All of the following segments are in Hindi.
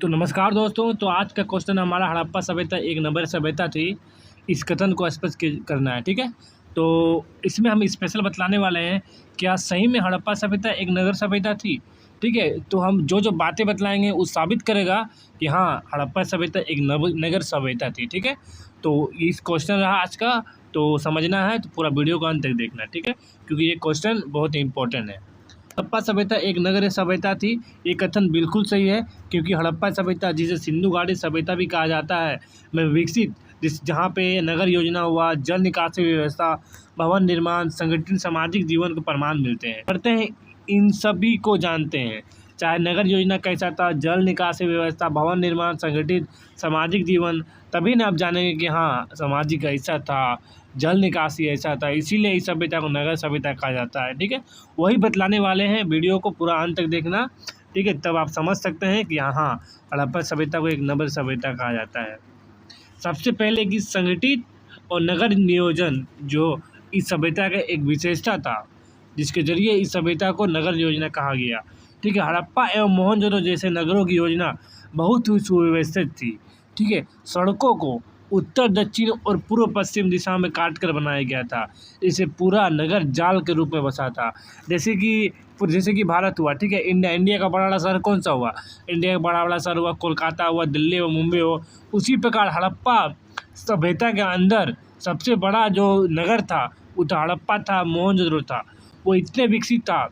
तो नमस्कार दोस्तों। तो आज का क्वेश्चन हमारा हड़प्पा सभ्यता एक नगर सभ्यता थी, इस कथन को स्पष्ट करना है। ठीक है, तो इसमें हम स्पेशल बतलाने वाले हैं क्या सही में हड़प्पा सभ्यता एक नगर सभ्यता थी। ठीक है, तो हम जो जो बातें बतलाएंगे वो साबित करेगा कि हाँ, हड़प्पा सभ्यता एक नगर सभ्यता थी। ठीक है, तो इस क्वेश्चन रहा आज का, तो समझना है तो पूरा वीडियो को अंत तक देखना। ठीक है, क्योंकि ये क्वेश्चन बहुत इंपॉर्टेंट है। हड़प्पा सभ्यता एक नगरीय सभ्यता थी, ये कथन बिल्कुल सही है, क्योंकि हड़प्पा सभ्यता जिसे सिंधु घाटी सभ्यता भी कहा जाता है में विकसित, जहाँ पे नगर योजना हुआ, जल निकासी व्यवस्था, भवन निर्माण, संगठित सामाजिक जीवन के प्रमाण मिलते हैं। करते हैं इन सभी को जानते हैं, चाहे नगर योजना कैसा था, जल निकासी व्यवस्था, भवन निर्माण, संगठित सामाजिक जीवन, तभी ना आप जानेंगे कि हाँ सामाजिक ऐसा था, जल निकासी ऐसा था, इसीलिए इस सभ्यता को नगर सभ्यता कहा जाता है। ठीक है, वही बतलाने वाले हैं, वीडियो को पूरा अंत तक देखना। ठीक है, तब आप समझ सकते हैं कि हाँ, हड़प्पा सभ्यता को एक नगर सभ्यता कहा जाता है। सबसे पहले कि संगठित और नगर नियोजन जो इस सभ्यता का एक विशेषता था, जिसके जरिए इस सभ्यता को नगर योजना कहा गया। ठीक है, हड़प्पा एवं मोहनजोदड़ो जैसे नगरों की योजना बहुत ही सुव्यवस्थित थी। ठीक है, सड़कों को उत्तर दक्षिण और पूर्व पश्चिम दिशा में काट कर बनाया गया था। इसे पूरा नगर जाल के रूप में बसा था, जैसे कि भारत हुआ। ठीक है, इंडिया का बड़ा शहर कौन सा हुआ? इंडिया का बड़ा शहर हुआ कोलकाता हुआ, दिल्ली हुआ, मुंबई हो। उसी प्रकार हड़प्पा सभ्यता के अंदर सबसे बड़ा जो नगर था वो तो हड़प्पा था, मोहनजोदड़ो था। वो इतने विकसित था,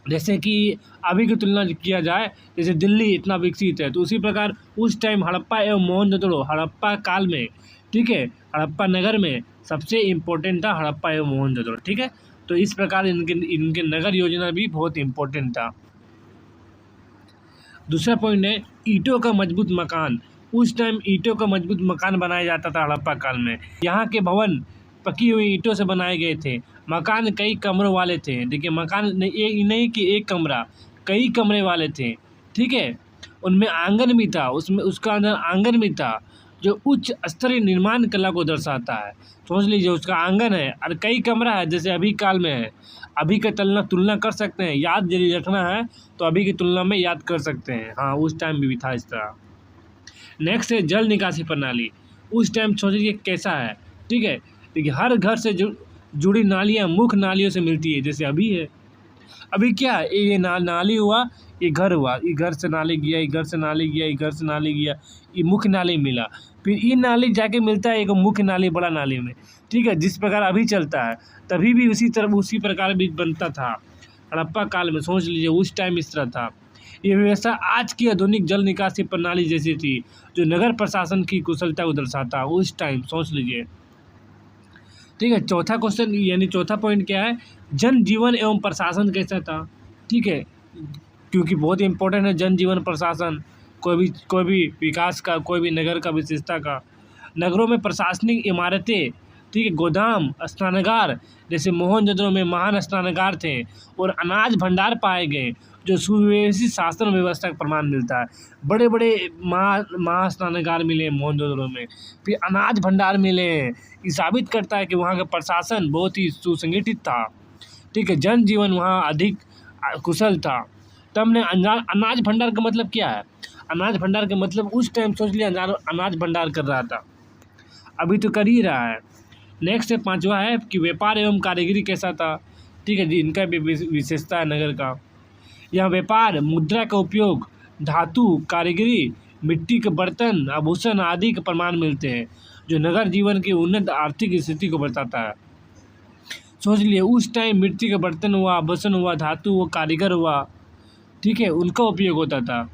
जैसे कि अभी की तुलना किया जाए, जैसे दिल्ली इतना विकसित है, तो उसी प्रकार उस टाइम हड़प्पा एवं मोहनजोदड़ो हड़प्पा काल में, ठीक है, हड़प्पा नगर में सबसे इम्पोर्टेंट था हड़प्पा एवं मोहनजोदड़ो। ठीक है, तो इस प्रकार इनके नगर योजना भी बहुत इम्पोर्टेंट था। दूसरा पॉइंट है ईंटों का मजबूत मकान। उस टाइम ईंटों का मजबूत मकान बनाया जाता था हड़प्पा काल में। यहाँ के भवन पकी हुई ईंटों से बनाए गए थे। मकान कई कमरों वाले थे। देखिए, मकान नहीं कि एक कमरा, कई कमरे वाले थे। ठीक है, उनमें आंगन भी था, उसका अंदर आंगन भी था, जो उच्च स्तरीय निर्माण कला को दर्शाता है। सोच लीजिए, उसका आंगन है और कई कमरा है, जैसे अभी काल में है। अभी का तुलना कर सकते हैं, याद यदि रखना है तो अभी की तुलना में याद कर सकते हैं। हाँ, उस टाइम भी था इस तरह। नेक्स्ट है जल निकासी प्रणाली। उस टाइम सोचिए कैसा है। ठीक है, देखिए हर घर से जुड़ी नालियाँ मुख्य नालियों से मिलती है, जैसे अभी है। अभी क्या है, ये नाली हुआ, ये घर हुआ, ये घर से नाली गया, ये घर से नाली गया, ये घर से नाली गया, ये मुख्य नाली मिला, फिर ये नाली जाके मिलता है एक मुख्य नाली बड़ा नाली में। ठीक है, जिस प्रकार अभी चलता है तभी भी उसी प्रकार भी बनता था हड़प्पा काल में। सोच लीजिए उस टाइम इस तरह था। ये व्यवस्था आज की आधुनिक जल निकासी प्रणाली जैसी थी, जो नगर प्रशासन की कुशलता को दर्शाता उस टाइम। सोच लीजिए। ठीक है, चौथा क्वेश्चन यानी चौथा पॉइंट क्या है, जन जीवन एवं प्रशासन कैसा था। ठीक है, क्योंकि बहुत इंपॉर्टेंट है जन जीवन प्रशासन, कोई भी विकास का, कोई भी नगर का विशेषता का। नगरों में प्रशासनिक इमारतें, ठीक है, गोदाम, स्नानागार, जैसे मोहनजोदड़ो में महान स्नानागार थे, और अनाज भंडार पाए गए, जो सुव्यवस्थित शासन व्यवस्था का प्रमाण मिलता है। बड़े बड़े महास्नानागार मिले मोहनजोदड़ो में, फिर अनाज भंडार मिले हैं। ये साबित करता है कि वहाँ का प्रशासन बहुत ही सुसंगठित था। ठीक है, जनजीवन वहाँ अधिक कुशल था। तब ने अनाज भंडार का मतलब क्या है? अनाज भंडार का मतलब उस टाइम सोच लिया अनाज भंडार कर रहा था, अभी तो कर ही रहा है। नेक्स्ट है पांचवा है कि व्यापार एवं कारीगरी कैसा था। ठीक है जी, इनका भी विशेषता है नगर का। यहाँ व्यापार, मुद्रा का उपयोग, धातु, कारीगरी, मिट्टी के बर्तन, आभूषण आदि के प्रमाण मिलते हैं, जो नगर जीवन की उन्नत आर्थिक स्थिति को बताता है। सोच लिए उस टाइम मिट्टी का बर्तन हुआ, आभूषण हुआ, धातु हुआ, कारीगर हुआ, ठीक है, उनका उपयोग होता था।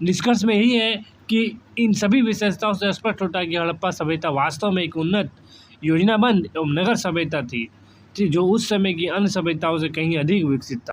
निष्कर्ष में यही है कि इन सभी विशेषताओं से स्पष्ट होता है कि हड़प्पा सभ्यता वास्तव में एक उन्नत योजनाबद्ध एवं नगर सभ्यता थी, जो उस समय की अन्य सभ्यताओं से कहीं अधिक विकसित था।